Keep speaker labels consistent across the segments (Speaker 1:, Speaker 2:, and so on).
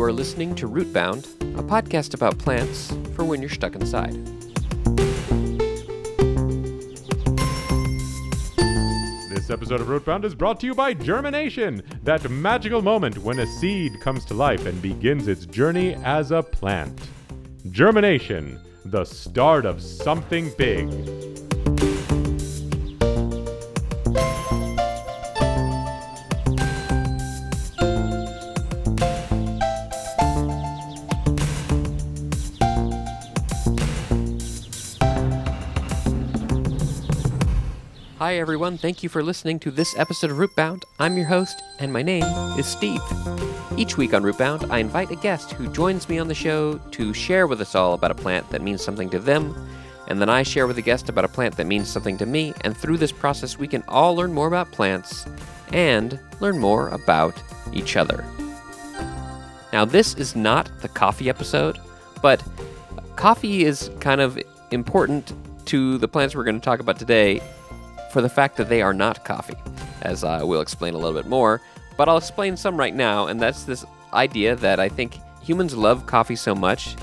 Speaker 1: You are listening to Rootbound, a podcast about plants for when you're stuck inside.
Speaker 2: This episode of Rootbound is brought to you by germination, that magical moment when a seed comes to life and begins its journey as a plant. Germination, the start of something big.
Speaker 1: Hi everyone, thank you for listening to this episode of Rootbound. I'm your host, and my name is Steve. Each week on Rootbound, I invite a guest who joins me on the show to share with us all about a plant that means something to them, and then I share with a guest about a plant that means something to me, and through this process we can all learn more about plants and learn more about each other. Now this is not the coffee episode, but coffee is kind of important to the plants we're going to talk about today for the fact that they are not coffee, as I will explain a little bit more, but I'll explain some right now, and that's this idea that I think humans love coffee so much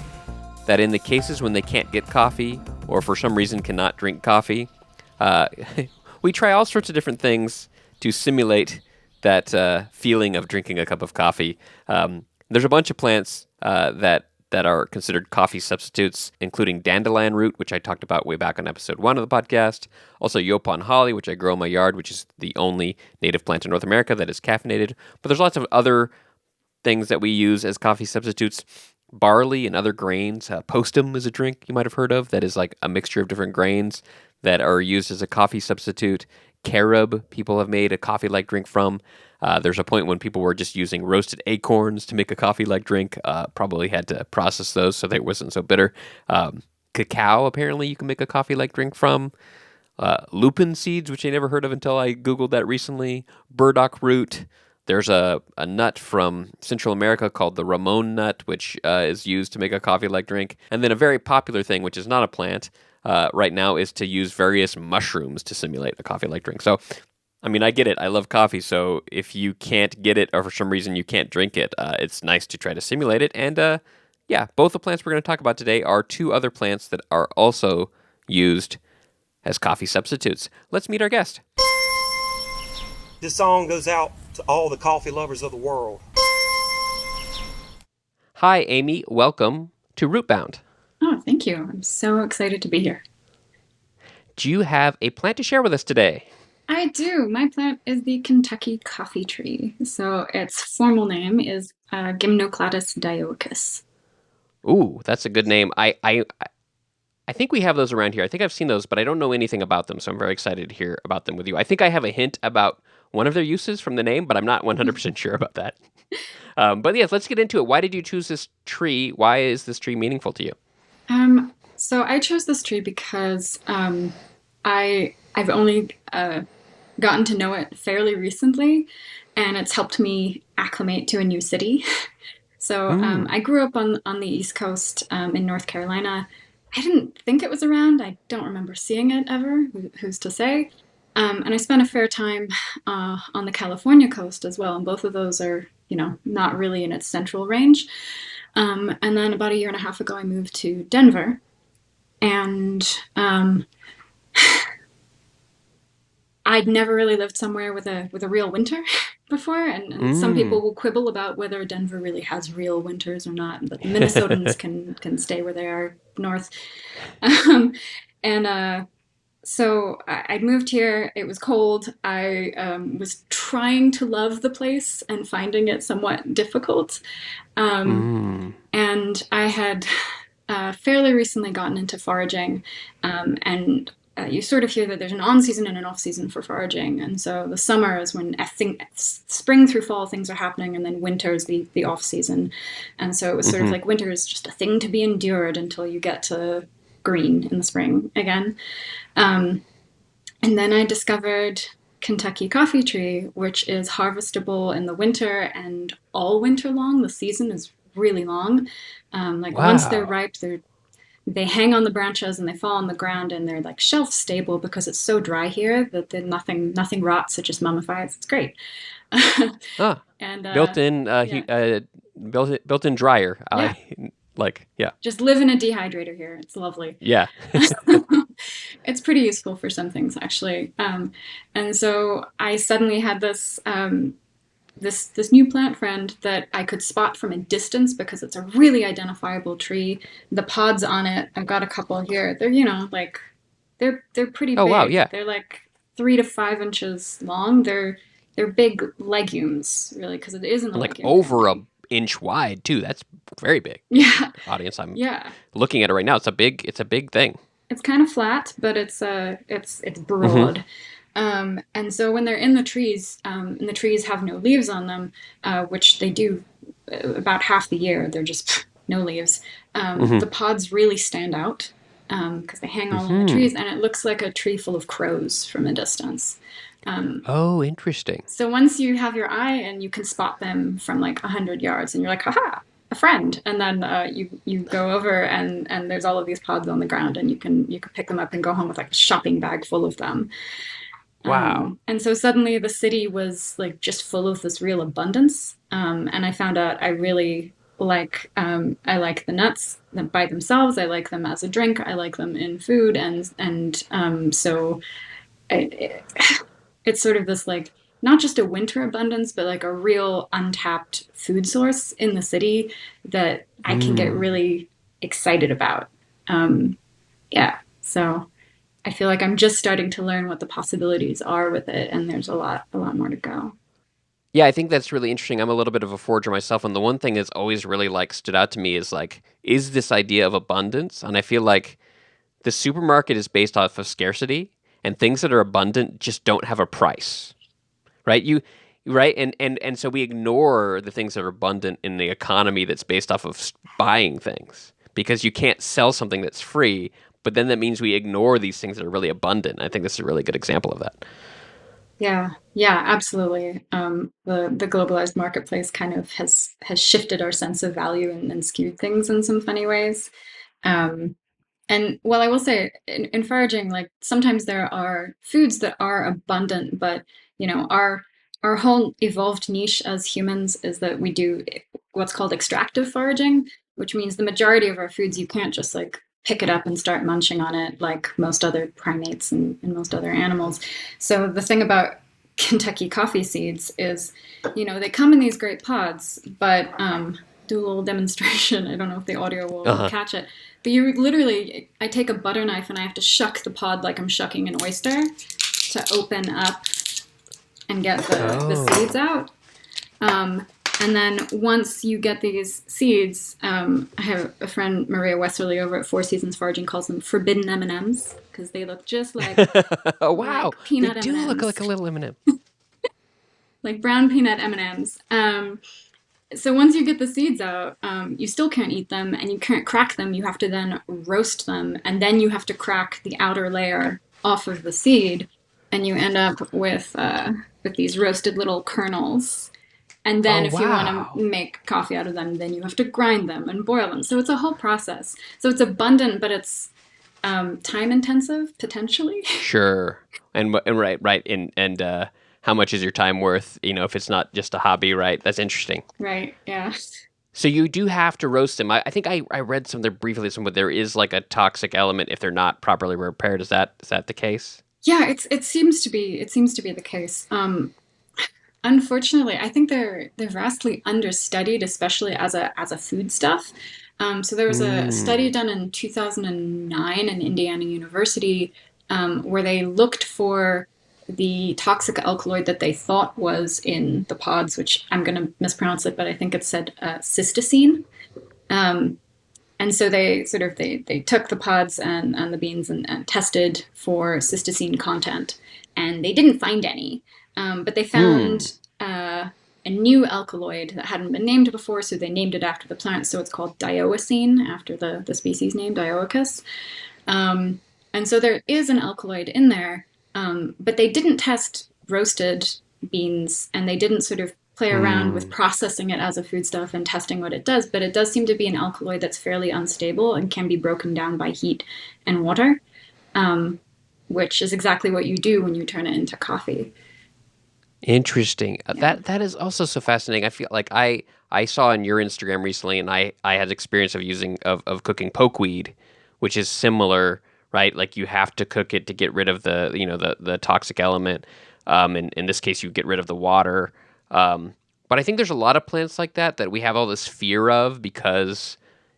Speaker 1: that in the cases when they can't get coffee, or for some reason cannot drink coffee, we try all sorts of different things to simulate that feeling of drinking a cup of coffee. There's a bunch of plants that are considered coffee substitutes, including dandelion root, which I talked about way back on episode 1 of the podcast. Also Yopon holly, which I grow in my yard, which is the only native plant in North America that is caffeinated. But there's lots of other things that we use as coffee substitutes. Barley and other grains. Postum is a drink you might have heard of that is like a mixture of different grains that are used as a coffee substitute. Carob, people have made a coffee-like drink from. There's a point when people were just using roasted acorns to make a coffee-like drink. Probably had to process those so that it wasn't so bitter. Cacao, apparently, you can make a coffee-like drink from. Lupin seeds, which I never heard of until I Googled that recently. Burdock root. There's a nut from Central America called the Ramon nut, which is used to make a coffee-like drink. And then a very popular thing, which is not a plant right now, is to use various mushrooms to simulate a coffee-like drink. So I mean, I get it. I love coffee, so if you can't get it or for some reason you can't drink it, it's nice to try to simulate it. And yeah, both the plants we're going to talk about today are two other plants that are also used as coffee substitutes. Let's meet our guest.
Speaker 3: This song goes out to all the coffee lovers of the world.
Speaker 1: Hi, Amy. Welcome to Rootbound.
Speaker 4: Oh, thank you. I'm so excited to be here.
Speaker 1: Do you have a plant to share with us today?
Speaker 4: I do. My plant is the Kentucky coffee tree. So its formal name is Gymnocladus dioicus.
Speaker 1: Ooh, that's a good name. I think we have those around here. I think I've seen those, but I don't know anything about them, so I'm very excited to hear about them with you. I think I have a hint about one of their uses from the name, but I'm not 100% sure about that. But yes, let's get into it. Why did you choose this tree? Why is this tree meaningful to you?
Speaker 4: So I chose this tree because I've only gotten to know it fairly recently, and it's helped me acclimate to a new city. So I grew up on the East Coast in North Carolina. I didn't think it was around. I don't remember seeing it ever. Who's to say? And I spent a fair time on the California coast as well, and both of those are, not really in its central range. And then about a year and a half ago, I moved to Denver, and I'd never really lived somewhere with a real winter before, and some people will quibble about whether Denver really has real winters or not, but Minnesotans can stay where they are north. So I moved here. It was cold. I was trying to love the place and finding it somewhat difficult. And I had fairly recently gotten into foraging, and you sort of hear that there's an on-season and an off-season for foraging. And so the summer is when I think spring through fall things are happening, and then winter is the off-season. And so it was sort of like winter is just a thing to be endured until you get to green in the spring again. And then I discovered Kentucky coffee tree, which is harvestable in the winter and all winter long. The season is really long. Once they're ripe, they hang on the branches and they fall on the ground, and they're like shelf stable because it's so dry here that nothing rots. It just mummifies. It's great.
Speaker 1: And built-in built-in dryer.
Speaker 4: Yeah.
Speaker 1: Yeah.
Speaker 4: Just live in a dehydrator here. It's lovely.
Speaker 1: Yeah.
Speaker 4: It's pretty useful for some things, actually. And so I suddenly had this new plant friend that I could spot from a distance because it's a really identifiable tree. The pods on it, I've got a couple here. They're, like they're pretty
Speaker 1: Oh wow,
Speaker 4: big.
Speaker 1: yeah.
Speaker 4: They're like 3 to 5 inches long. They're big legumes, really, because it is in the
Speaker 1: And like
Speaker 4: legume
Speaker 1: over a
Speaker 4: family.
Speaker 1: inch wide too. That's very big.
Speaker 4: Yeah,
Speaker 1: Audience, I'm
Speaker 4: yeah.
Speaker 1: looking at it right now. It's a big thing.
Speaker 4: It's kind of flat, but it's
Speaker 1: Hmm.
Speaker 4: broad. And so when they're in the trees, and the trees have no leaves on them, which they do about half the year, they're just no leaves.
Speaker 1: Hmm.
Speaker 4: The pods really stand out because they hang all in the
Speaker 1: Hmm.
Speaker 4: trees, and it looks like a tree full of crows from a distance. Um,
Speaker 1: Oh, interesting.
Speaker 4: so once you have your eye and you can spot them from like 100 yards, and you're like, haha, a friend. And then you go over and there's all of these pods on the ground, and you can pick them up and go home with like a shopping bag full of them.
Speaker 1: Wow.
Speaker 4: And so suddenly the city was like just full of this real abundance. And I found out I like the nuts by themselves. I like them as a drink. I like them in food, and so it, it's sort of this like not just a winter abundance, but like a real untapped food source in the city that I can get
Speaker 1: Hmm.
Speaker 4: really excited about. Um, yeah, so I feel like I'm just starting to learn what the possibilities are with it, and there's a lot more to go.
Speaker 1: Yeah, I think that's really interesting. I'm a little bit of a forager myself, and the one thing that's always really like stood out to me is like, is this idea of abundance? And I feel like the supermarket is based off of scarcity, and things that are abundant just don't have a price, right? Right, and so we ignore the things that are abundant in the economy that's based off of buying things because you can't sell something that's free. But then that means we ignore these things that are really abundant. I think this is a really good example of that.
Speaker 4: Yeah, yeah, absolutely. The globalized marketplace kind of has shifted our sense of value and skewed things in some funny ways. Um, And well, I will say in foraging, like sometimes there are foods that are abundant, but our whole evolved niche as humans is that we do what's called extractive foraging, which means the majority of our foods you can't just like pick it up and start munching on it like most other primates and most other animals. So the thing about Kentucky coffee seeds is, they come in these great pods, but do a little demonstration. I don't know if the audio will
Speaker 1: Uh-huh.
Speaker 4: catch it. But you literally, I take a butter knife and I have to shuck the pod like I'm shucking an oyster to open up and get the
Speaker 1: Oh.
Speaker 4: seeds out. Um, and then once you get these seeds, I have a friend, Maria Westerly, over at Four Seasons Foraging, calls them forbidden M&Ms because they look just
Speaker 1: Oh wow,
Speaker 4: like
Speaker 1: they
Speaker 4: peanut
Speaker 1: do look like
Speaker 4: M&Ms,
Speaker 1: a little M&M.
Speaker 4: like brown peanut M&Ms. So once you get the seeds out, you still can't eat them and you can't crack them. You have to then roast them, and then you have to crack the outer layer off of the seed, and you end up with these roasted little kernels. And
Speaker 1: Oh
Speaker 4: then if you want to
Speaker 1: wow.
Speaker 4: make coffee out of them, then you have to grind them and boil them. So it's a whole process. So it's abundant, but it's time intensive potentially.
Speaker 1: Sure. And right. And how much is your time worth? If it's not just a hobby, right? That's interesting.
Speaker 4: Right? Yeah.
Speaker 1: So you do have to roast them. I think I read something briefly, somewhere there is like a toxic element if they're not properly prepared. Is that the case?
Speaker 4: Yeah, it seems to be the case. Unfortunately, I think they're vastly understudied, especially as a foodstuff. So there was a study
Speaker 1: Mm.
Speaker 4: done in 2009 in Indiana University where they looked for the toxic alkaloid that they thought was in the pods, which I'm going to mispronounce it, but I think it said cystine. Um, and so they took the pods and the beans and tested for cystine content, and they didn't find any. But they
Speaker 1: Hmm.
Speaker 4: found a new alkaloid that hadn't been named before, so they named it after the plant. So it's called dioicine, after the species name, Dioicus. Um, and so there is an alkaloid in there, but they didn't test roasted beans and they didn't sort of play around with
Speaker 1: Hmm.
Speaker 4: processing it as a foodstuff and testing what it does. But it does seem to be an alkaloid that's fairly unstable and can be broken down by heat and water, um, which is exactly what you do when you turn it into coffee.
Speaker 1: Interesting.
Speaker 4: Yeah.
Speaker 1: That is also so fascinating. I feel like I saw on your Instagram recently, and I had experience of of cooking pokeweed, which is similar, right? Like you have to cook it to get rid of the toxic element. In this case, you get rid of the water. But I think there's a lot of plants like that we have all this fear of because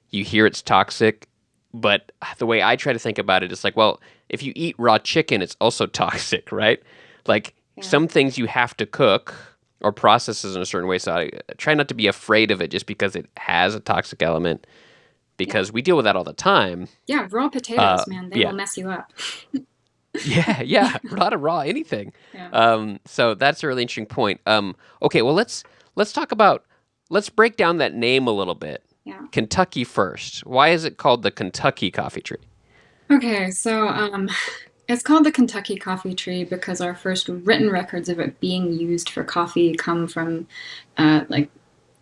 Speaker 1: you hear it's toxic. But the way I try to think about it is like, well, if you eat raw chicken, it's also toxic, right? Like
Speaker 4: Yeah.
Speaker 1: some things you have to cook or process in a certain way. So I try not to be afraid of it just because it has a toxic element
Speaker 4: Yeah.
Speaker 1: because we deal with that all the time.
Speaker 4: Yeah. Raw potatoes, man, they will
Speaker 1: Yeah.
Speaker 4: mess you up.
Speaker 1: Yeah, yeah, a lot of raw anything.
Speaker 4: Yeah.
Speaker 1: So that's a really interesting point. Okay, well let's talk about let's break down that name a little bit.
Speaker 4: Yeah.
Speaker 1: Kentucky first. Why is it called the Kentucky coffee tree?
Speaker 4: Okay, so it's called the Kentucky coffee tree because our first written records of it being used for coffee come from like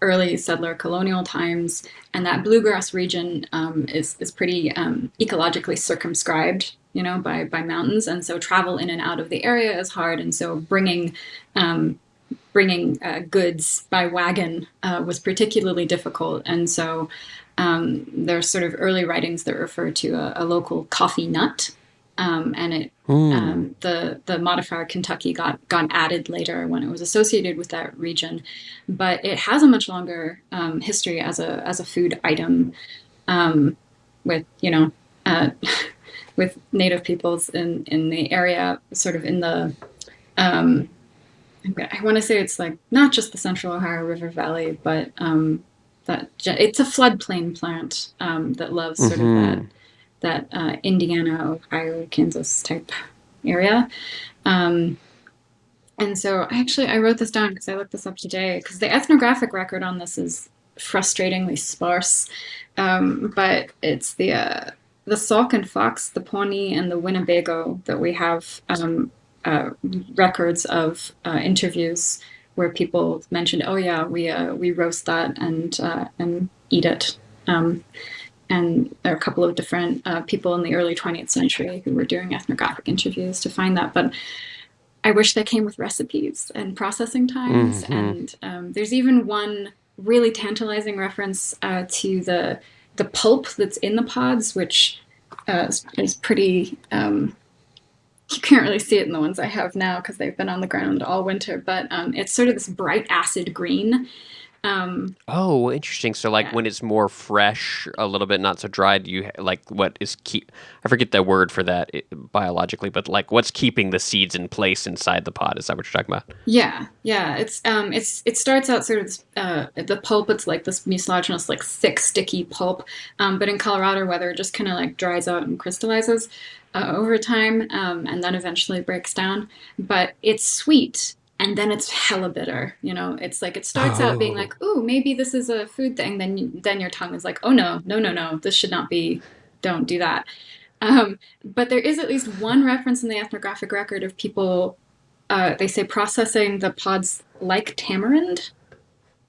Speaker 4: early settler colonial times, and that bluegrass region is pretty ecologically circumscribed, by mountains, and so travel in and out of the area is hard, and so um, bringing goods by wagon was particularly difficult, and so there's sort of early writings that refer to a local coffee nut, and the modifier Kentucky got added later when it was associated with that region, but it has a much longer history as a food item, with with native peoples in the area, sort of in the um, I want to say it's like not just the Central Ohio River Valley, but that it's a floodplain plant that loves sort of
Speaker 1: Mm-hmm.
Speaker 4: that Indiana, Ohio, Kansas type area. Um, and so I wrote this down because I looked this up today because the ethnographic record on this is frustratingly sparse. But it's the Sauk and Fox, the Pawnee, and the Winnebago that we have uh, records of interviews where people mentioned, "Oh yeah, we roast that and eat it." Um, and there are a couple of different people in the early 20th century who were doing ethnographic interviews to find that. But I wish they came with recipes and processing times.
Speaker 1: Mm-hmm.
Speaker 4: And there's even one really tantalizing reference to the pulp that's in the pods, which is pretty. You can't really see it in the ones I have now because they've been on the ground all winter. But it's sort of this bright acid green.
Speaker 1: Oh, interesting. So, like,
Speaker 4: Yeah,
Speaker 1: when it's more fresh, a little bit not so dried, like what is keep? I forget the word for that biologically, but like, what's keeping the seeds in place inside the pod? Is that what you're talking about?
Speaker 4: yeah, yeah. It starts out sort of the pulp. It's like this mucilaginous, like thick, sticky pulp. But in Colorado weather, it just kind of like dries out and crystallizes over time, and then eventually breaks down. But it's sweet, and then it's hella bitter. It's like it starts out being
Speaker 1: Oh,
Speaker 4: like, "Ooh, maybe this is a food thing." Then your tongue is like, "Oh no, no, no, no! This should not be. Don't do that." But there is at least one reference in the ethnographic record of people, they say processing the pods like tamarind,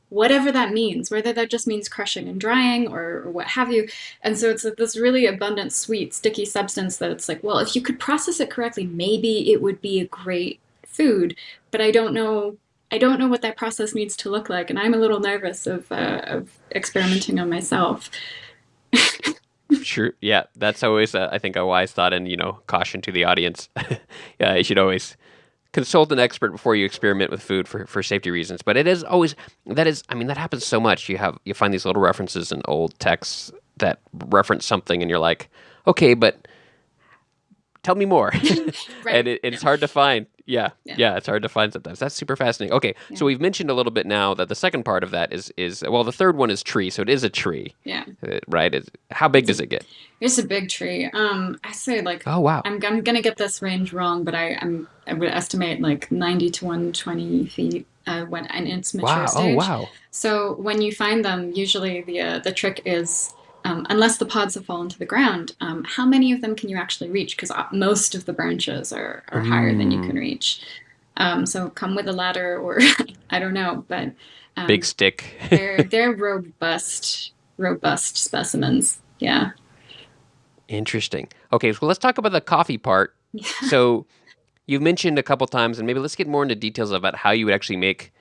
Speaker 4: whatever that means, whether that just means crushing and drying or what have you. And so it's this really abundant, sweet, sticky substance that it's like, well, if you could process it correctly, maybe it would be a great food. But I don't know. I don't know what that process needs to look like, and I'm a little nervous of experimenting on myself.
Speaker 1: sure. Yeah, that's always, I think, a wise thought, and caution to the audience. Yeah, you should always consult an expert before you experiment with food for safety reasons. But it is always that is. I mean, that happens so much. You find these little references in old texts that reference something, and you're like, okay, but tell me more.
Speaker 4: Right.
Speaker 1: And
Speaker 4: Yeah.
Speaker 1: it's hard to find. Yeah,
Speaker 4: Yeah.
Speaker 1: yeah, it's hard to find sometimes. That's super fascinating. Okay,
Speaker 4: Yeah.
Speaker 1: so we've mentioned a little bit now that the second part of that is well, the third one is tree, so it is a tree,
Speaker 4: Yeah.
Speaker 1: right? How big
Speaker 4: It's a
Speaker 1: does it get?
Speaker 4: It's a big tree. I say like
Speaker 1: Oh wow,
Speaker 4: I'm gonna get this range wrong, but I would estimate like 90 to 120 feet when in its mature
Speaker 1: wow, oh
Speaker 4: stage.
Speaker 1: wow.
Speaker 4: So when you find them, usually the trick is unless the pods have fallen to the ground, how many of them can you actually reach? Because most of the branches are higher than you
Speaker 1: Mm,
Speaker 4: can reach. So come with a ladder or I don't know, but
Speaker 1: big
Speaker 4: um,
Speaker 1: stick.
Speaker 4: they're robust specimens. Yeah.
Speaker 1: Interesting. Okay, so let's talk about the coffee part. So you've mentioned a couple times, and maybe let's get more into details about how you would actually make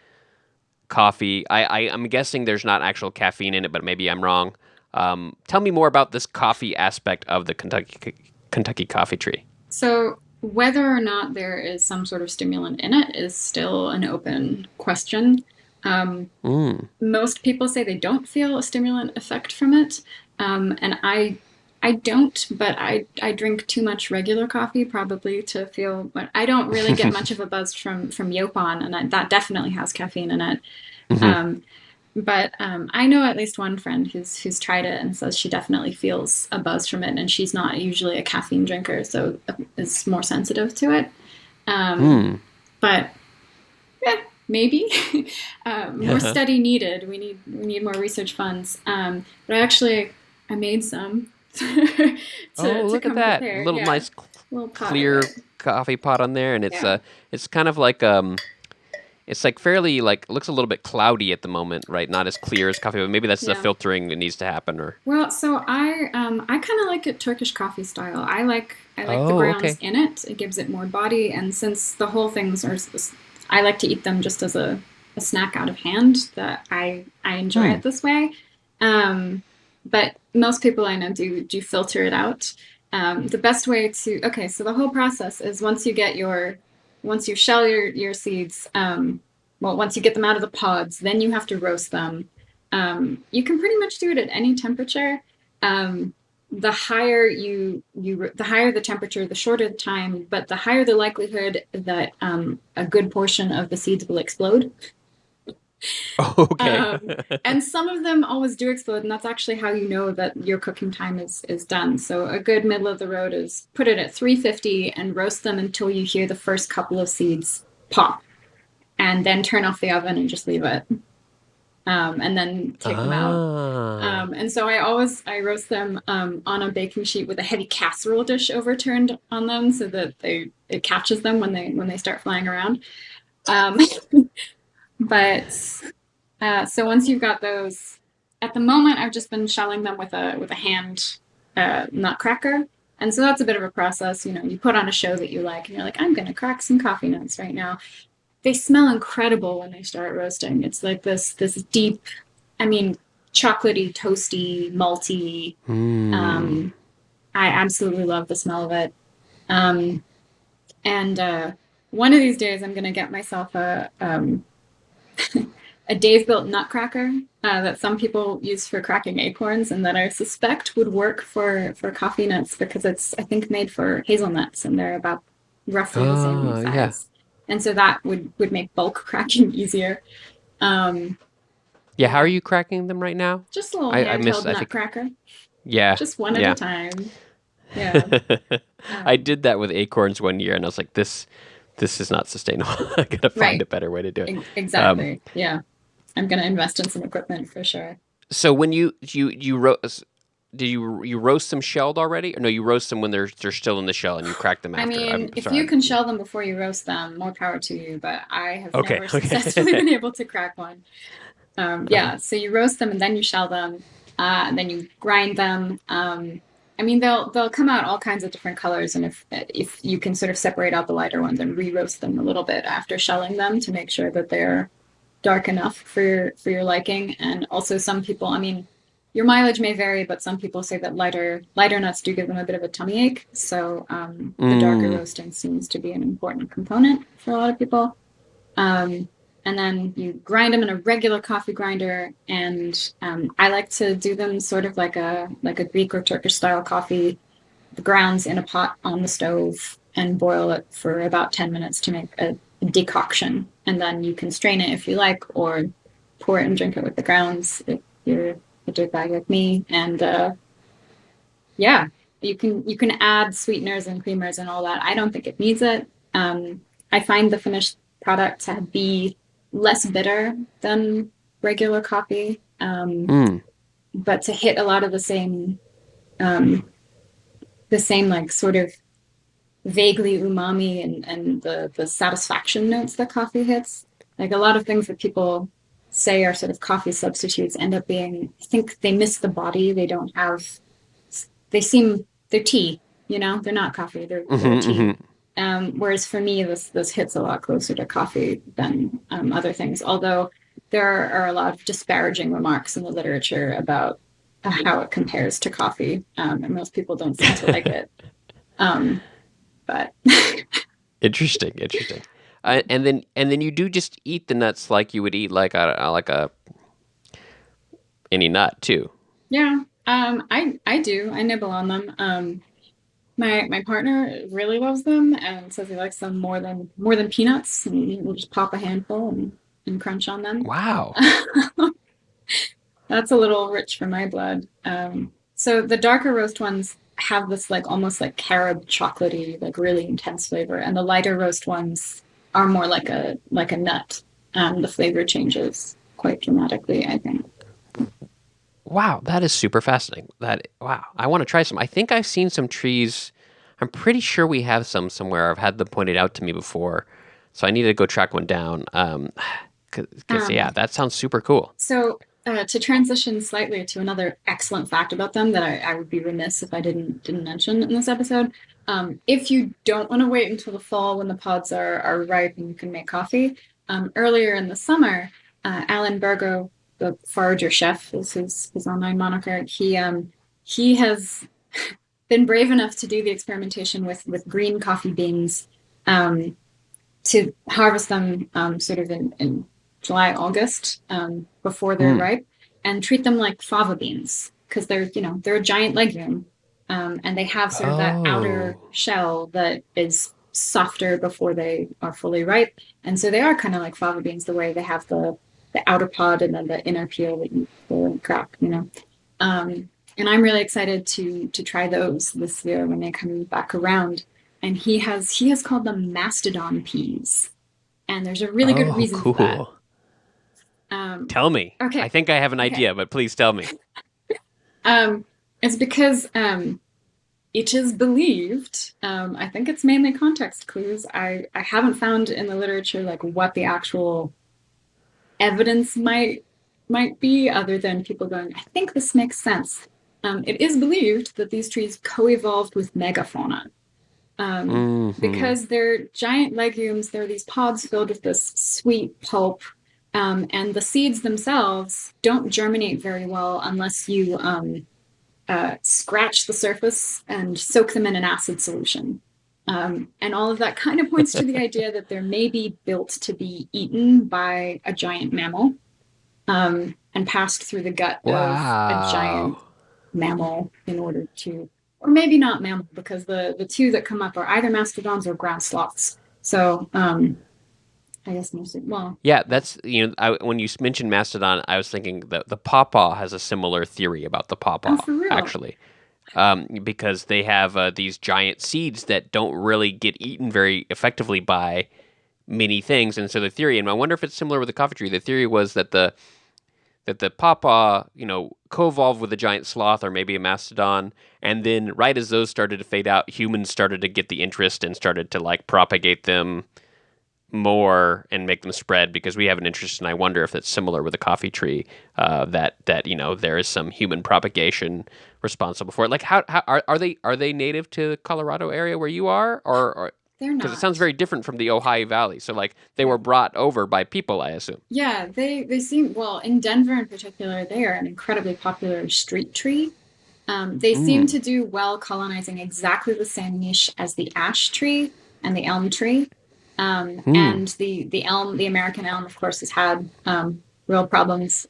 Speaker 1: coffee. I'm guessing there's not actual caffeine in it, but maybe I'm wrong. Tell me more about this coffee aspect of the Kentucky coffee tree.
Speaker 4: So whether or not there is some sort of stimulant in it is still an open question. Um,
Speaker 1: Mm.
Speaker 4: Most people say they don't feel a stimulant effect from it, and I don't, but I drink too much regular coffee probably to feel. But I don't really get much of a buzz from Yopon, and that definitely has caffeine in it.
Speaker 1: Hmm.
Speaker 4: Um, but I know at least one friend who's tried it and says she definitely feels a buzz from it, and she's not usually a caffeine drinker, so is more sensitive to it. Um,
Speaker 1: Hmm.
Speaker 4: but yeah, maybe more study needed. We need more research funds. But I made some
Speaker 1: Oh,
Speaker 4: to
Speaker 1: look at
Speaker 4: come
Speaker 1: that
Speaker 4: prepared.
Speaker 1: little
Speaker 4: Yeah,
Speaker 1: nice
Speaker 4: little pot of
Speaker 1: clear
Speaker 4: it.
Speaker 1: coffee pot on there, and
Speaker 4: Yeah,
Speaker 1: it's kind of like it's like fairly like looks a little bit cloudy at the moment, right? Not as clear as coffee, but maybe that's the
Speaker 4: yeah.
Speaker 1: filtering that needs to happen. Or
Speaker 4: Well, so I kind of like it Turkish coffee style. I like the
Speaker 1: oh,
Speaker 4: grounds
Speaker 1: okay.
Speaker 4: in it. It gives it more body, and since the whole things are, I like to eat them just as a snack out of hand. That I enjoy
Speaker 1: Hmm.
Speaker 4: it this way. Um, but most people I know do filter it out. The best way to okay, so the whole process is once you shell your seeds. Well, once you get them out of the pods, then you have to roast them. You can pretty much do it at any temperature. Um, the higher the temperature, the shorter the time, but the higher the likelihood that a good portion of the seeds will explode.
Speaker 1: Okay.
Speaker 4: Um, and some of them always do explode, and that's actually how you know that your cooking time is done. So a good middle of the road is put it at 350 and roast them until you hear the first couple of seeds pop, and then turn off the oven and just leave it, and then take them out.
Speaker 1: Ah.
Speaker 4: And so I roast them on a baking sheet with a heavy casserole dish overturned on them so that it catches them when they start flying around. Um, but so once you've got those, at the moment I've just been shelling them with a hand nutcracker. And so that's a bit of a process. You know, you put on a show that you like, and you're like, I'm going to crack some coffee nuts right now. They smell incredible when they start roasting. It's like this deep, I mean, chocolatey, toasty, malty.
Speaker 1: Hmm.
Speaker 4: Um, I absolutely love the smell of it. Um, and one of these days, I'm gonna get myself a Dave built nutcracker that some people use for cracking acorns, and that I suspect would work for coffee nuts because it's I think made for hazelnuts, and they're about roughly the same
Speaker 1: Oh, yeah.
Speaker 4: size. And so that would make bulk cracking easier. Um,
Speaker 1: Yeah, how are
Speaker 4: yeah,
Speaker 1: you cracking them right now?
Speaker 4: just a little
Speaker 1: I
Speaker 4: handheld
Speaker 1: missed, I think,
Speaker 4: nutcracker,
Speaker 1: yeah,
Speaker 4: just one at a
Speaker 1: yeah.
Speaker 4: time. Yeah.
Speaker 1: I
Speaker 4: Um,
Speaker 1: did that with acorns one year, and I was like, this is not sustainable. I gotta find
Speaker 4: right.
Speaker 1: a better way to do it. Um,
Speaker 4: Exactly. Yeah. I'm gonna invest in some equipment for sure.
Speaker 1: so when you roast, do you roast them shelled already, or no? You roast them when they're still in the shell, and you crack them
Speaker 4: I
Speaker 1: after. I'm
Speaker 4: mean, if
Speaker 1: sorry.
Speaker 4: you can shell them before you roast them, more power to you, but I have
Speaker 1: Okay,
Speaker 4: never successfully
Speaker 1: okay.
Speaker 4: been able to crack one. Yeah, so you roast them and then you shell them, and then you grind them. I mean, they'll come out all kinds of different colors, and if you can sort of separate out the lighter ones and re-roast them a little bit after shelling them to make sure that they're dark enough for your liking. And also some people, I mean, your mileage may vary, but some people say that lighter nuts do give them a bit of a tummy ache. So the darker
Speaker 1: Mm.
Speaker 4: roasting seems to be an important component for a lot of people. Um, and then you grind them in a regular coffee grinder, and I like to do them sort of like a Greek or Turkish style coffee. The grounds in a pot on the stove and boil it for about 10 minutes to make a decoction. And then you can strain it if you like, or pour it and drink it with the grounds if you're a dirtbag like me. And yeah, you can add sweeteners and creamers and all that. I don't think it needs it. I find the finished product to be less bitter than regular coffee,
Speaker 1: Mm.
Speaker 4: but to hit a lot of um, the same like sort of vaguely umami and the satisfaction notes that coffee hits. Like a lot of things that people say are sort of coffee substitutes end up being, I think they miss the body. They don't have, they seem, they're tea, they're not coffee, they're
Speaker 1: Hmm.
Speaker 4: tea.
Speaker 1: Hmm.
Speaker 4: Whereas for me, this hits a lot closer to coffee than other things. Although there are a lot of disparaging remarks in the literature about how it compares to coffee, and most people don't seem to like it. Um, but
Speaker 1: Interesting, interesting. And then you do just eat the nuts like you would eat like a any nut too.
Speaker 4: yeah, I do. I nibble on them. My partner really loves them and says he likes them more than peanuts, and we'll just pop a handful and crunch on them.
Speaker 1: Wow.
Speaker 4: That's a little rich for my blood. So the darker roast ones have this like almost like carob chocolatey, like really intense flavor, and the lighter roast ones are more like a nut. The flavor changes quite dramatically, I think.
Speaker 1: Wow, that is super fascinating. Wow, I want to try some. I think I've seen some trees. I'm pretty sure we have some somewhere. I've had them pointed out to me before, so I need to go track one down. Because yeah,
Speaker 4: Um,
Speaker 1: that sounds super cool.
Speaker 4: so to transition slightly to another excellent fact about them that I would be remiss if I didn't mention in this episode. If you don't want to wait until the fall when the pods are ripe and you can make coffee, earlier in the summer, Alan Bergo, the forager chef, is his online moniker. He has been brave enough to do the experimentation with green coffee beans, um, to harvest them sort of in July, August, before they're
Speaker 1: Mm.
Speaker 4: ripe, and treat them like fava beans because they're a giant legume, and they have sort of that outer
Speaker 1: Oh.
Speaker 4: shell that is softer before they are fully ripe, and so they are kind of like fava beans the way they have the outer pod and then the inner peel that you pull and crack, you know. And I'm really excited to try those this year when they come back around. And he has called them mastodon peas, and there's a really good
Speaker 1: Oh,
Speaker 4: reason for that.
Speaker 1: cool.
Speaker 4: Um,
Speaker 1: Tell me. I
Speaker 4: okay,
Speaker 1: think I have an
Speaker 4: okay.
Speaker 1: idea, but please tell me.
Speaker 4: Um, it's because it is believed. I think it's mainly context clues. I haven't found in the literature like what the actual evidence might be, other than people going, I think this makes sense. It is believed that these trees co-evolved with megafauna.
Speaker 1: Hmm.
Speaker 4: Because they're giant legumes. There are these pods filled with this sweet pulp, and the seeds themselves don't germinate very well unless you scratch the surface and soak them in an acid solution. And all of that kind of points to the idea that they're maybe built to be eaten by a giant mammal, and passed through the gut of a
Speaker 1: Wow.
Speaker 4: giant mammal in order to, or maybe not mammal, because the two that come up are either mastodons or ground sloths. So I guess mostly, well,
Speaker 1: Yeah,
Speaker 4: yeah.
Speaker 1: that's when you mentioned mastodon, I was thinking that the pawpaw has a similar theory about the
Speaker 4: Oh,
Speaker 1: pawpaw,
Speaker 4: for real?
Speaker 1: actually, because they have these giant seeds that don't really get eaten very effectively by many things, and so the theory, and I wonder if it's similar with the coffee tree. The theory was that the pawpaw, co-evolved with a giant sloth or maybe a mastodon, and then right as those started to fade out, humans started to get the interest and started to like propagate them more and make them spread because we have an interest. And I wonder if it's similar with the coffee tree, that there is some human propagation responsible for it. Like how are they native to the Colorado area where you are, or
Speaker 4: They're
Speaker 1: because it sounds
Speaker 4: not.
Speaker 1: very different from the Ojai Valley. So like they
Speaker 4: Yeah.
Speaker 1: were brought over by people, I assume.
Speaker 4: Yeah, they seem, well, in Denver in particular, they are an incredibly popular street tree. They seem
Speaker 1: Mm.
Speaker 4: to do well colonizing exactly the same niche as the ash tree and the elm tree.
Speaker 1: Hmm.
Speaker 4: And the elm, the American elm, of course, has had real problems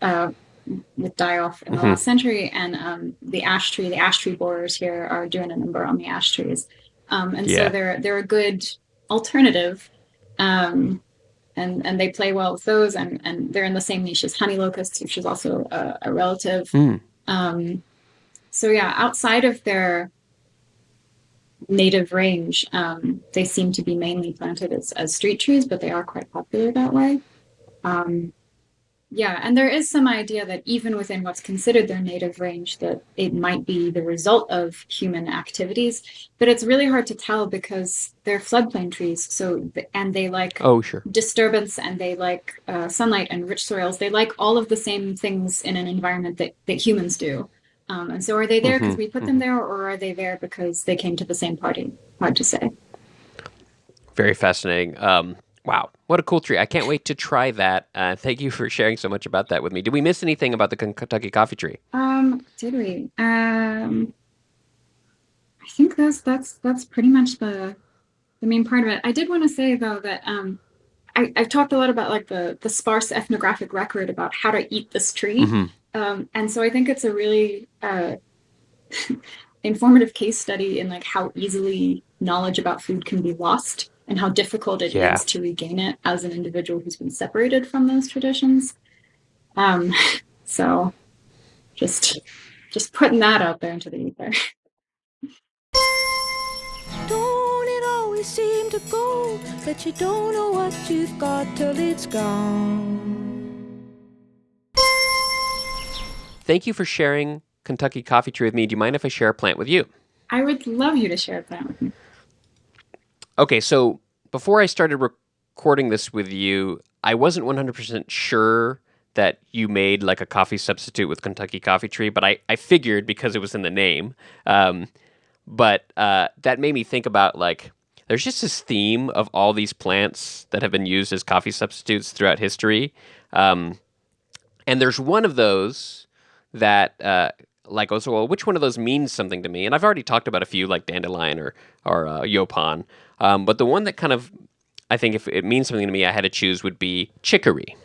Speaker 4: with die-off in the
Speaker 1: Hmm.
Speaker 4: last century. And the ash tree borers here are doing a number on the ash trees. And so
Speaker 1: Yeah.
Speaker 4: they're a good alternative. Um, and they play well with those, and they're in the same niche as honey locusts, which is also a relative.
Speaker 1: Mm.
Speaker 4: Um, so yeah, outside of their native range, they seem to be mainly planted as street trees, but they are quite popular that way. Um, yeah, and there is some idea that even within what's considered their native range, that it might be the result of human activities, but it's really hard to tell because they're floodplain trees. And they like
Speaker 1: Oh, sure.
Speaker 4: disturbance, and they like sunlight and rich soils. They like all of the same things in an environment that humans do. And so, are they there because
Speaker 1: Hmm.
Speaker 4: we put them
Speaker 1: Hmm.
Speaker 4: there, or are they there because they came to the same party? Hard to say.
Speaker 1: Very fascinating. Wow, what a cool tree! I can't wait to try that. Thank you for sharing so much about that with me. Did we miss anything about the Kentucky coffee tree?
Speaker 4: Did we? I think that's pretty much the main part of it. I did want to say though that I've talked a lot about like the sparse ethnographic record about how to eat this tree.
Speaker 1: Hmm.
Speaker 4: And so I think it's a really informative case study in like how easily knowledge about food can be lost and how difficult it
Speaker 1: Yeah.
Speaker 4: is to regain it as an individual who's been separated from those traditions. Um, so just just putting that out there into the ether.
Speaker 5: Don't it always seem to go that you don't know what you've got till it's gone?
Speaker 1: Thank you for sharing Kentucky coffee tree with me. Do you mind if I share a plant with you?
Speaker 4: I would love you to share that with me.
Speaker 1: Okay, so before I started recording this with you, I wasn't 100% sure that you made like a coffee substitute with Kentucky coffee tree, but I figured because it was in the name. But that made me think about like there's just this theme of all these plants that have been used as coffee substitutes throughout history. Um, and there's one of those that like also, well, which one of those means something to me? And I've already talked about a few like dandelion or yopon. But the one that kind of I think if it means something to me, I had to choose would be chicory.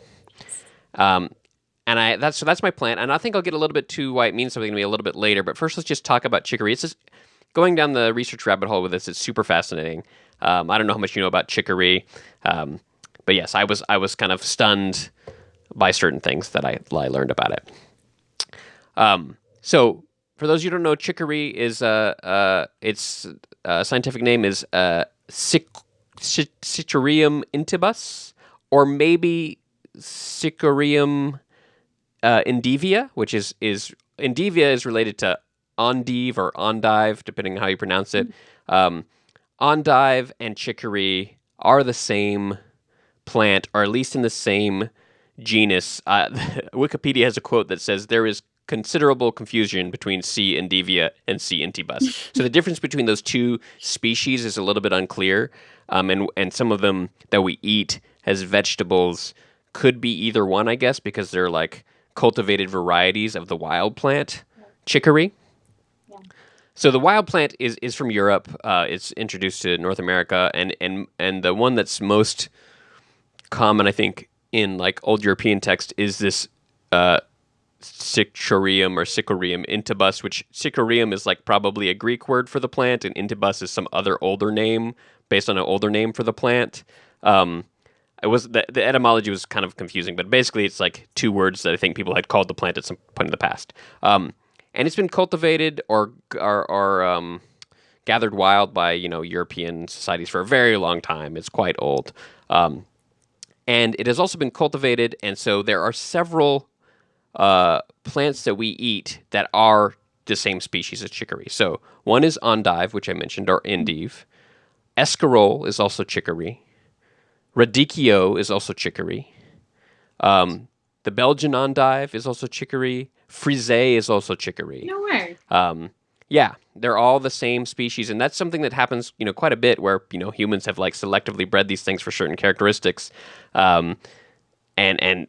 Speaker 1: Um, and that's my plant. And I think I'll get a little bit to why it means something to me a little bit later. But first, let's just talk about chicory. It's just going down the research rabbit hole with this. It's super fascinating. I don't know how much you know about chicory, but yes, I was kind of stunned by certain things that I learned about it. So for those of you who don't know, chicory is its scientific name is Cichorium intybus, or maybe Cichorium endivia, which is endivia is related to endive or endive, depending on how you pronounce it. Endive and chicory are the same plant, or at least in the same genus. Wikipedia has a quote that says there is considerable confusion between C. endivia and C. intybus. So the difference between those two species is a little bit unclear, and some of them that we eat as vegetables could be either one, I guess, because they're like cultivated varieties of the wild plant chicory. So the wild plant is from Europe. It's introduced to North America, and the one that's most common, I think, in like old European text is this Cichorium or Cichorium intybus, which Cichorium is like probably a Greek word for the plant, and intybus is some other older name based on an older name for the plant. It was the etymology was kind of confusing, but basically it's like two words that I think people had called the plant at some point in the past. And it's been cultivated or gathered wild by European societies for a very long time. It's quite old, and it has also been cultivated. And so there are several plants that we eat that are the same species as chicory. So one is endive, which I mentioned, or endive. Escarole is also chicory. Radicchio is also chicory. The Belgian endive is also chicory. Frisée is also chicory.
Speaker 4: No way.
Speaker 1: Yeah, they're all the same species, and that's something that happens, quite a bit, where humans have like selectively bred these things for certain characteristics, and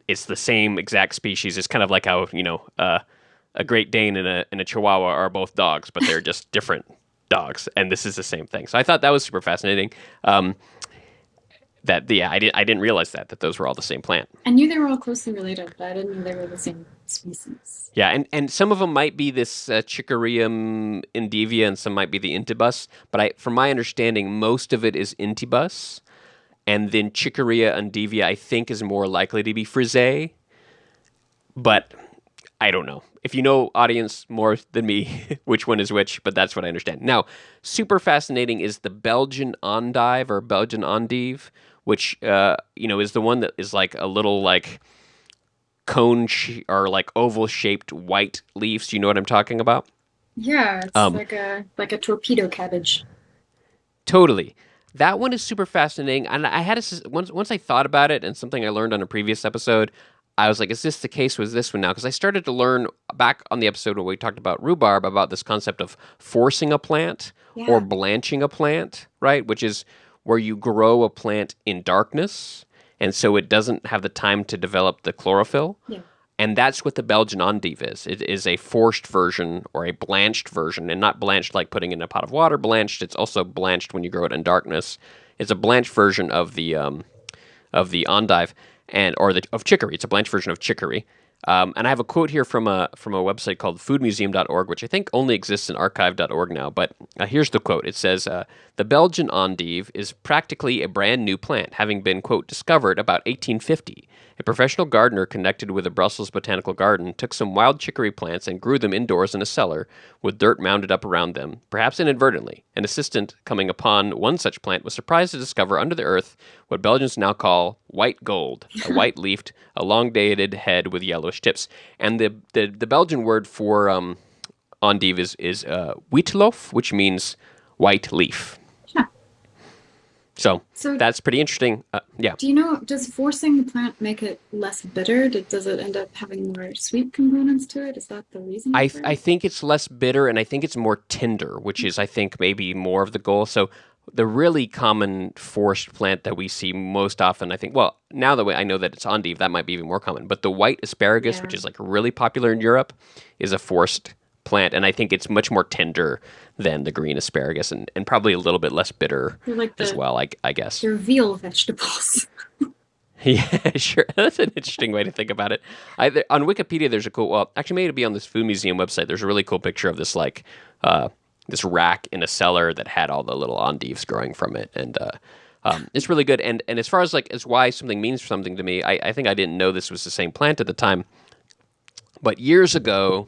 Speaker 1: it's the same exact species. It's kind of like how a Great Dane and a Chihuahua are both dogs, but they're just different dogs, and this is the same thing. So I thought that was super fascinating. I didn't realize that those were all the same plant.
Speaker 4: I knew they were all closely related, but I didn't know they were the same species.
Speaker 1: Yeah, and some of them might be this Chichorium endivia, and some might be the intybus. But from my understanding, most of it is intybus, and then Chicoria endivia, I think, is more likely to be frisée. But I don't know. If you know, audience, more than me, which one is which, but that's what I understand. Now, super fascinating is the Belgian endive or Belgian endive, which is the one that is like a little like cone or like oval shaped white leaves. Do you know what I'm talking about?
Speaker 4: Yeah, it's like a torpedo cabbage.
Speaker 1: Totally. That one is super fascinating, and I had once I thought about it, and something I learned on a previous episode, I was like, is this the case with this one now? Because I started to learn back on the episode when we talked about rhubarb about this concept of forcing a plant or blanching a plant, right? Which is where you grow a plant in darkness, and so it doesn't have the time to develop the chlorophyll.
Speaker 4: Yeah.
Speaker 1: And that's what the Belgian endive is. It is a forced version or a blanched version, and not blanched like putting in a pot of water. Blanched, it's also blanched when you grow it in darkness. It's a blanched version of the endive of chicory. It's a blanched version of chicory. And I have a quote here from a website called foodmuseum.org, which I think only exists in archive.org now. But here's the quote. It says, "The Belgian endive is practically a brand new plant, having been, quote, discovered about 1850. A professional gardener connected with the Brussels Botanical Garden took some wild chicory plants and grew them indoors in a cellar with dirt mounded up around them, perhaps inadvertently. An assistant coming upon one such plant was surprised to discover under the earth what Belgians now call white gold, a white-leafed, elongated head with yellowish tips." And the Belgian word for endive is witlof, which means white leaf. So that's pretty interesting. Yeah.
Speaker 4: Do you know, does forcing the plant make it less bitter? Does it end up having more sweet components to it? Is that the reason?
Speaker 1: I think it's less bitter, and I think it's more tender, which is, I think, maybe more of the goal. So the really common forced plant that we see most often, I think, well, now that I know that it's endive, that might be even more common. But the white asparagus, which is like really popular in Europe, is a forced plant, and I think it's much more tender than the green asparagus, and probably a little bit less bitter as well, I guess.
Speaker 4: They're veal vegetables.
Speaker 1: Yeah, sure. That's an interesting way to think about it. On Wikipedia, there's a cool, well, actually maybe it'll be on this food museum website, there's a really cool picture of this this rack in a cellar that had all the little endives growing from it, and it's really good. And as far as as why something means something to me, I think I didn't know this was the same plant at the time, but years ago,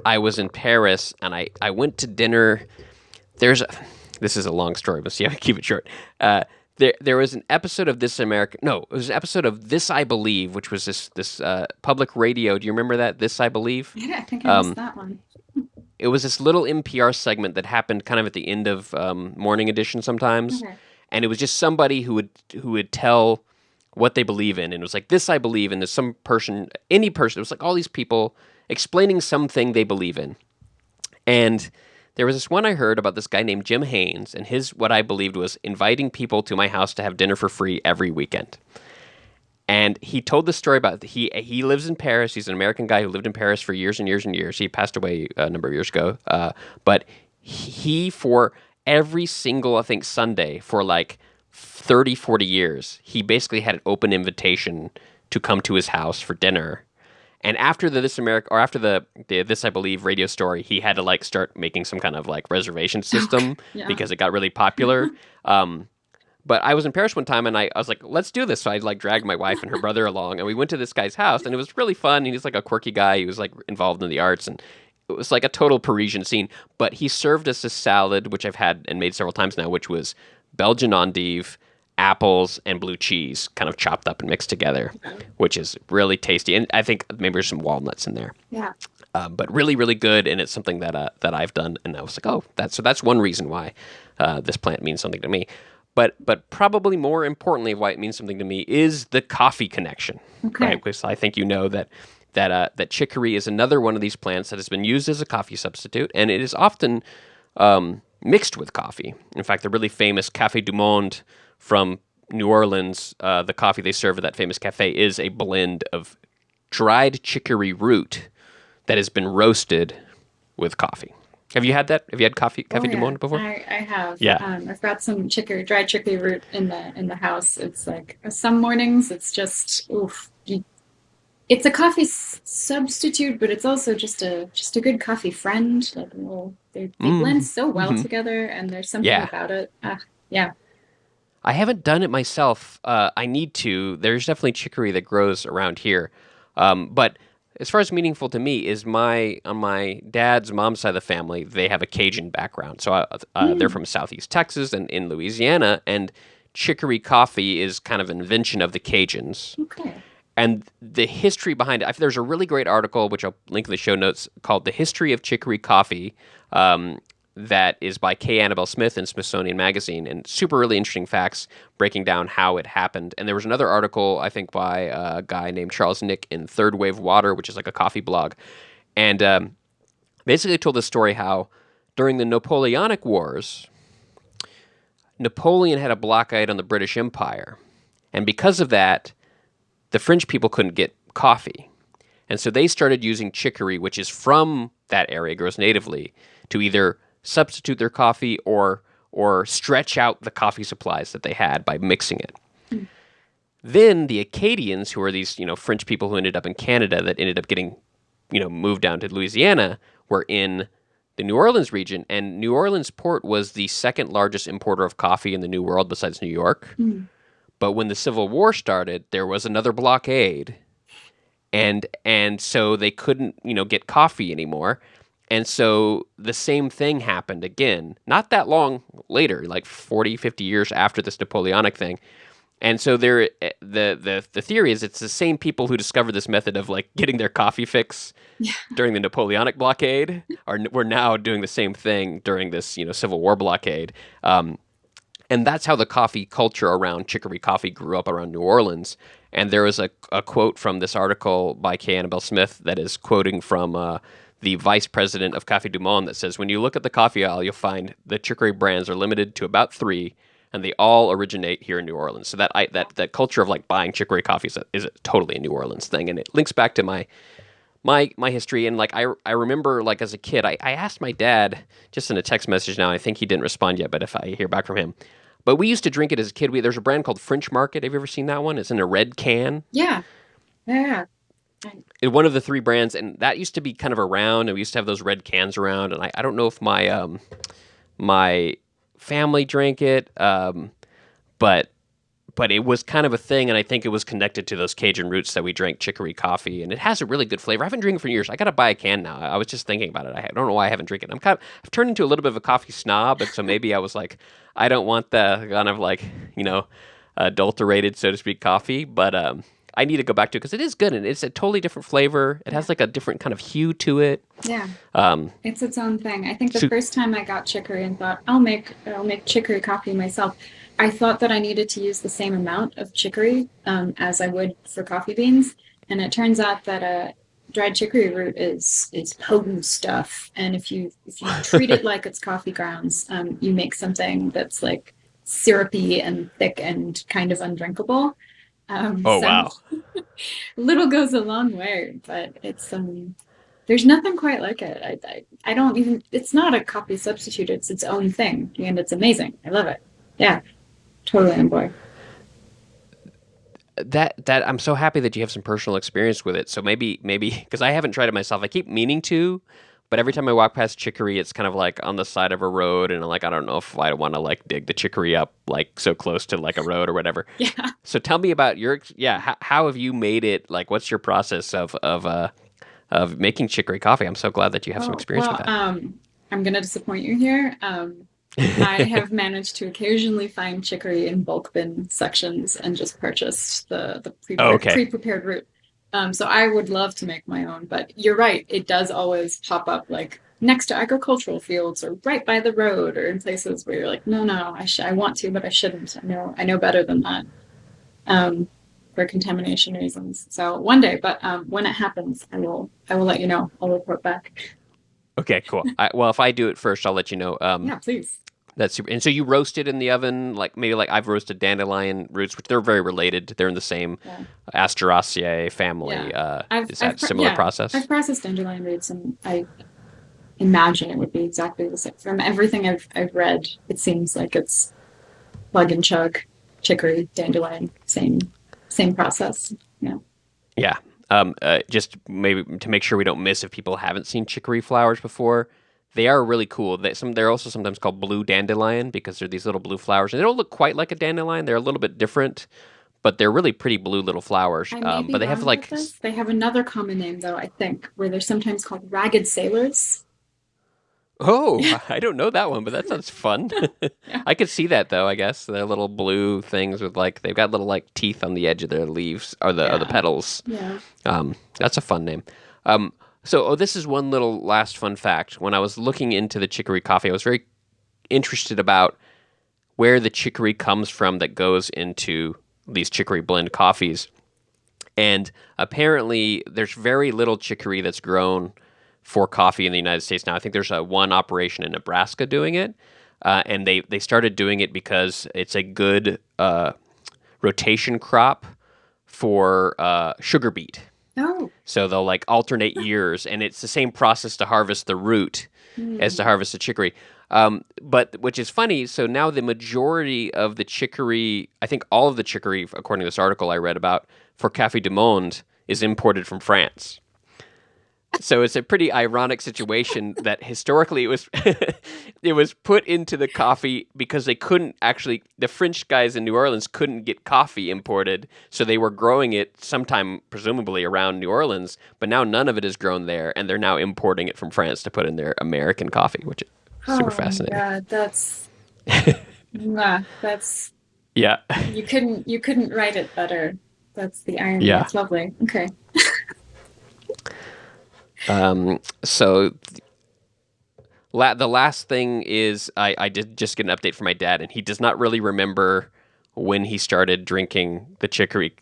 Speaker 1: I was in Paris, and I went to dinner. This is a long story, but see, I keep it short. There was an episode of it was an episode of This I Believe, which was this public radio. Do you remember that? This I Believe?
Speaker 4: Yeah, I think I missed that one.
Speaker 1: It was this little NPR segment that happened kind of at the end of Morning Edition sometimes, and it was just somebody who would tell what they believe in, and it was like, This I Believe, and there's some person, any person. It was like all these people explaining something they believe in. And there was this one I heard about this guy named Jim Haynes, and what I believed was inviting people to my house to have dinner for free every weekend. And he told this story about, he lives in Paris. He's an American guy who lived in Paris for years and years and years. He passed away a number of years ago. But he, for every single, I think, Sunday for 30, 40 years, he basically had an open invitation to come to his house for dinner. And after the This I Believe radio story, he had to start making some kind of reservation system because it got really popular. But I was in Paris one time, and I was like, let's do this. So I dragged my wife and her brother along, and we went to this guy's house, and it was really fun. He's a quirky guy. He was involved in the arts, and it was a total Parisian scene. But he served us a salad, which I've had and made several times now, which was Belgian endive, apples, and blue cheese kind of chopped up and mixed together, which is really tasty. And I think maybe there's some walnuts in there.
Speaker 4: Yeah.
Speaker 1: But really, really good, and it's something that I've done, and I was like, oh, that's one reason why this plant means something to me. But probably more importantly, why it means something to me is the coffee connection.
Speaker 4: Okay.
Speaker 1: Right? Because I think you know that chicory is another one of these plants that has been used as a coffee substitute, and it is often mixed with coffee. In fact, the really famous Café du Monde from New Orleans, the coffee they serve at that famous cafe is a blend of dried chicory root that has been roasted with coffee. Have you had that? Have you had Café du Monde before?
Speaker 4: I have.
Speaker 1: Yeah.
Speaker 4: I've got some dried chicory root in the house. It's some mornings it's just oof. It's a coffee substitute, but it's also just a good coffee friend. They blend so well together, and there's something about it. Yeah.
Speaker 1: I haven't done it myself. I need to. There's definitely chicory that grows around here. But as far as meaningful to me is on my dad's mom's side of the family, they have a Cajun background. So they're from Southeast Texas and in Louisiana, and chicory coffee is kind of an invention of the Cajuns.
Speaker 4: Okay.
Speaker 1: And the history behind it, there's a really great article, which I'll link in the show notes, called The History of Chicory Coffee, that is by K. Annabelle Smith in Smithsonian Magazine, and super really interesting facts breaking down how it happened. And there was another article, I think, by a guy named Charles Nick in Third Wave Water, which is a coffee blog, and basically told the story how during the Napoleonic Wars, Napoleon had a blockade on the British Empire. And because of that, the French people couldn't get coffee. And so they started using chicory, which is from that area, grows natively, to either substitute their coffee or stretch out the coffee supplies that they had by mixing it. Then the Acadians, who are these, French people who ended up in Canada that ended up getting, moved down to Louisiana, were in the New Orleans region. And New Orleans port was the second largest importer of coffee in the New World besides New York. But when the Civil War started, there was another blockade. And so they couldn't, get coffee anymore. And so the same thing happened again, not that long later, like 40, 50 years after this Napoleonic thing. And so the theory is it's the same people who discovered this method of like getting their coffee fix during the Napoleonic blockade were now doing the same thing during this Civil War blockade. And that's how the coffee culture around chicory coffee grew up around New Orleans. And there was a quote from this article by K. Annabelle Smith that is quoting from the vice president of Café du Monde that says, when you look at the coffee aisle, you'll find the chicory brands are limited to about 3, and they all originate here in New Orleans. So that culture of like buying chicory coffee is totally a New Orleans thing, and it links back to my history. And like I remember like as a kid, I asked my dad just in a text message now. I think he didn't respond yet, but if I hear back from him. But we used to drink it as a kid. There's a brand called French Market. Have you ever seen that one? It's in a red can.
Speaker 4: Yeah.
Speaker 1: One of the 3 brands, and that used to be kind of around, and we used to have those red cans around, and I don't know if my family drank it, but it was kind of a thing, and I think it was connected to those Cajun roots that we drank chicory coffee, and it has a really good flavor. I haven't drank it for years. I got to buy a can now. I was just thinking about it. I don't know why I haven't drank it. I've turned into a little bit of a coffee snob, and so maybe I was like, I don't want the kind of like, adulterated, so to speak, coffee, but I need to go back to it because it is good, and it's a totally different flavor. It has like a different kind of hue to it.
Speaker 4: Yeah. It's its own thing. I think the first time I got chicory and thought, I'll make chicory coffee myself, I thought that I needed to use the same amount of chicory as I would for coffee beans. And it turns out that dried chicory root is potent stuff. And if you treat it like it's coffee grounds, you make something that's like syrupy and thick and kind of undrinkable.
Speaker 1: Wow.
Speaker 4: Little goes a long way, but it's there's nothing quite like it. I don't even, it's not a coffee substitute, it's its own thing, and it's amazing. I love it. Yeah, totally on board.
Speaker 1: That I'm so happy that you have some personal experience with it. So maybe because I haven't tried it myself. I keep meaning to, but every time I walk past chicory, it's kind of like on the side of a road, and like I don't know if I want to like dig the chicory up like so close to like a road or whatever.
Speaker 4: Yeah.
Speaker 1: So tell me about how have you made it? Like, what's your process of making chicory coffee? I'm so glad that you have some experience with that.
Speaker 4: I'm gonna disappoint you here. I have managed to occasionally find chicory in bulk bin sections and just purchase the pre-prepared root. So I would love to make my own, but you're right. It does always pop up like next to agricultural fields or right by the road or in places where you're like, no, I want to, but I shouldn't. I know better than that for contamination reasons. So one day, but when it happens, I will let you know. I'll report back.
Speaker 1: Okay, cool. Well, if I do it first, I'll let you know.
Speaker 4: Yeah, please.
Speaker 1: That's super. And so you roast it in the oven, like maybe like I've roasted dandelion roots, which they're very related. They're in the same Asteraceae family.
Speaker 4: Yeah.
Speaker 1: Is that a similar process?
Speaker 4: I've processed dandelion roots, and I imagine it would be exactly the same. From everything I've read, it seems like it's plug and chug, chicory, dandelion, same process. Yeah.
Speaker 1: Yeah. Just maybe to make sure we don't miss if people haven't seen chicory flowers before. They are really cool. They're also sometimes called blue dandelion because they're these little blue flowers. And they don't look quite like a dandelion. They're a little bit different, but they're really pretty blue little flowers. But they have like
Speaker 4: they have another common name though, I think, where they're sometimes called ragged sailors.
Speaker 1: Oh, I don't know that one, but that sounds fun. Yeah. I could see that though, I guess. They're little blue things with like they've got little like teeth on the edge of their leaves or the petals.
Speaker 4: Yeah.
Speaker 1: That's a fun name. So this is one little last fun fact. When I was looking into the chicory coffee, I was very interested about where the chicory comes from that goes into these chicory blend coffees. And apparently there's very little chicory that's grown for coffee in the United States now. I think there's one operation in Nebraska doing it. and they started doing it because it's a good rotation crop for sugar beet.
Speaker 4: Oh.
Speaker 1: So they'll like alternate years, and it's the same process to harvest the root as to harvest the chicory. But which is funny, so now the majority of the chicory, I think all of the chicory, according to this article I read about, for Café du Monde is imported from France. So it's a pretty ironic situation that historically it was it was put into the coffee because they couldn't actually, the French guys in New Orleans couldn't get coffee imported, so they were growing it sometime presumably around New Orleans, but now none of it is grown there, and they're now importing it from France to put in their American coffee, which is super fascinating.
Speaker 4: Yeah, that's that's
Speaker 1: Yeah.
Speaker 4: you couldn't write it better. That's the irony.
Speaker 1: Yeah.
Speaker 4: It's lovely. Okay.
Speaker 1: So the last thing is I did just get an update from my dad, and he does not really remember when he started drinking the chicory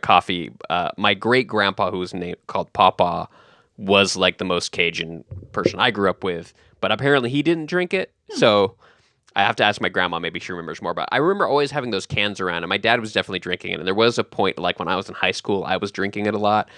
Speaker 1: coffee. My great grandpa, who was called Papa, was like the most Cajun person I grew up with, but apparently he didn't drink it. So I have to ask my grandma. Maybe she remembers more. But I remember always having those cans around, and my dad was definitely drinking it. And there was a point, like when I was in high school, I was drinking it a lot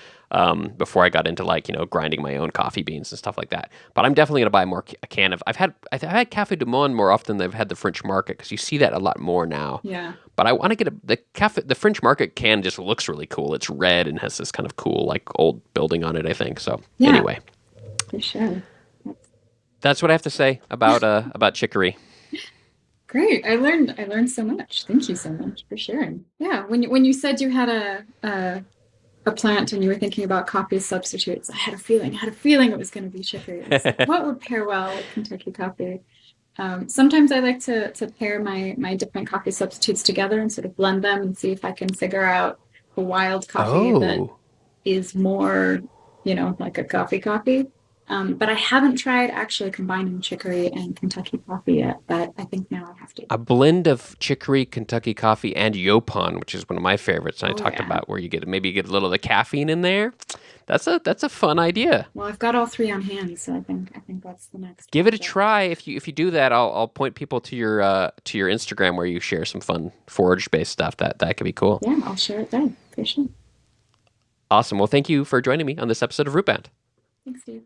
Speaker 1: before I got into like, grinding my own coffee beans and stuff like that. But I'm definitely going to buy a can of. I've had Café du Monde more often than I've had the French Market, because you see that a lot more now.
Speaker 4: Yeah.
Speaker 1: But I want to get the French Market can just looks really cool. It's red and has this kind of cool like old building on it, I think. So anyway,
Speaker 4: for sure.
Speaker 1: that's what I have to say about chicory.
Speaker 4: Great. I learned so much. Thank you so much for sharing. Yeah. When you said you had a plant and you were thinking about coffee substitutes, I had a feeling it was going to be chicory. I was like, what would pair well with Kentucky coffee? Sometimes I like to pair my different coffee substitutes together and sort of blend them and see if I can figure out a wild coffee that is more, like a coffee. But I haven't tried actually combining chicory and Kentucky coffee yet, but I think now I have to.
Speaker 1: A blend of chicory, Kentucky coffee, and Yopon, which is one of my favorites, and I talked about where you get a little of the caffeine in there. That's a fun idea.
Speaker 4: Well, I've got all three on hand, so I think that's the next.
Speaker 1: Give it a try. If you do that, I'll point people to your Instagram where you share some fun forage based stuff. That could be cool.
Speaker 4: Yeah, I'll share it then for sure.
Speaker 1: Awesome. Well, thank you for joining me on this episode of Rootbound.
Speaker 4: Thanks, Steve.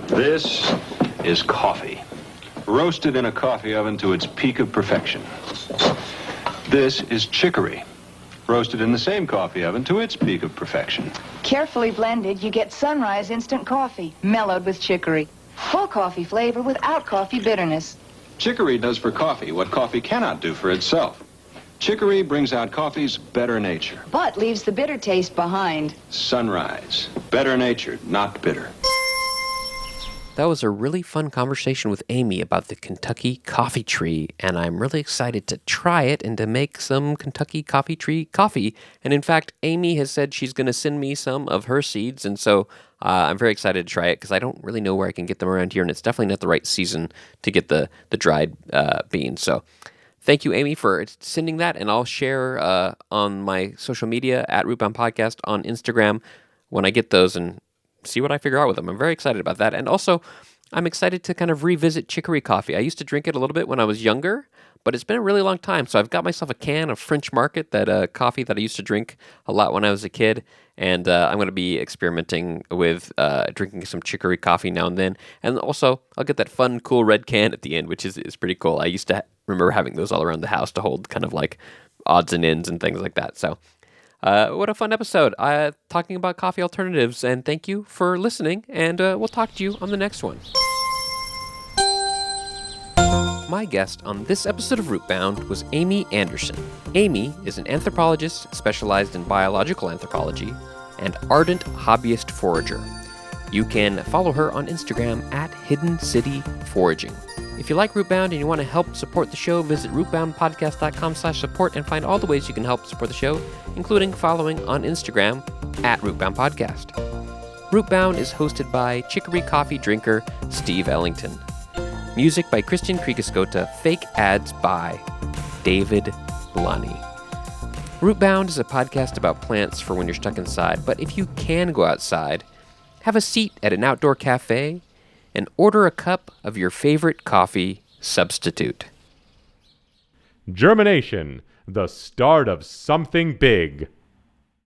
Speaker 6: This is coffee, roasted in a coffee oven to its peak of perfection. This is chicory, roasted in the same coffee oven to its peak of perfection.
Speaker 7: Carefully blended, you get Sunrise instant coffee, mellowed with chicory. Full coffee flavor without coffee bitterness.
Speaker 6: Chicory does for coffee what coffee cannot do for itself. Chicory brings out coffee's better nature.
Speaker 7: But leaves the bitter taste behind.
Speaker 6: Sunrise, better natured, not bitter.
Speaker 1: That was a really fun conversation with Amy about the Kentucky coffee tree, and I'm really excited to try it and to make some Kentucky coffee tree coffee. And in fact, Amy has said she's going to send me some of her seeds, and so I'm very excited to try it because I don't really know where I can get them around here, and it's definitely not the right season to get the dried beans. So thank you, Amy, for sending that, and I'll share on my social media at Rootbound Podcast on Instagram when I get those and see what I figure out with them. I'm very excited about that. And also, I'm excited to kind of revisit chicory coffee. I used to drink it a little bit when I was younger, but it's been a really long time. So I've got myself a can of French Market, that coffee that I used to drink a lot when I was a kid. And I'm going to be experimenting with drinking some chicory coffee now and then. And also, I'll get that fun, cool red can at the end, which is pretty cool. I used to remember having those all around the house to hold kind of like odds and ends and things like that. So what a fun episode talking about coffee alternatives, and thank you for listening, and we'll talk to you on the next one. My guest on this episode of Rootbound was Amy Anderson. Amy is an anthropologist specialized in biological anthropology and ardent hobbyist forager. You can follow her on Instagram at Hidden City Foraging. If you like Rootbound and you want to help support the show, visit rootboundpodcast.com/support and find all the ways you can help support the show, including following on Instagram at Rootbound Podcast. Rootbound is hosted by chicory coffee drinker Steve Ellington. Music by Christian Kriegescota, fake ads by David Lunny. Rootbound is a podcast about plants for when you're stuck inside, but if you can go outside, have a seat at an outdoor cafe, and order a cup of your favorite coffee substitute.
Speaker 2: Germination, the start of something big.